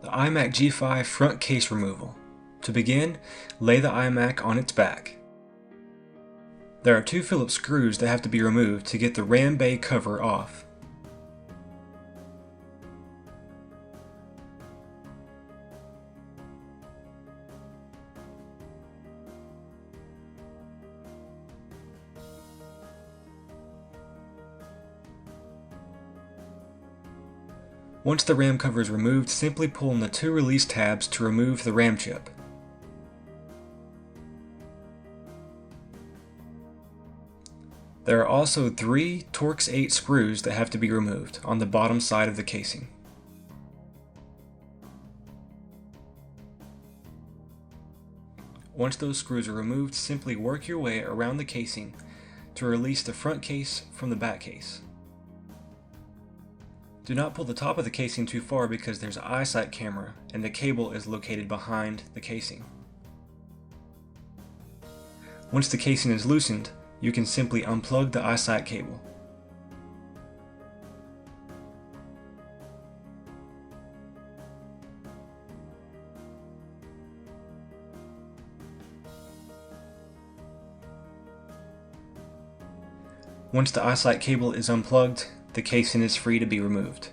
The iMac G5 front case removal. To begin, lay the iMac on its back. There are two Phillips screws that have to be removed to get the RAM bay cover off. Once the RAM cover is removed, simply pull on the two release tabs to remove the RAM chip. There are also three Torx 8 screws that have to be removed on the bottom side of the casing. Once those screws are removed, simply work your way around the casing to release the front case from the back case. Do not pull the top of the casing too far because there's an iSight camera and the cable is located behind the casing. Once the casing is loosened, you can simply unplug the iSight cable. Once the iSight cable is unplugged, the casing is free to be removed.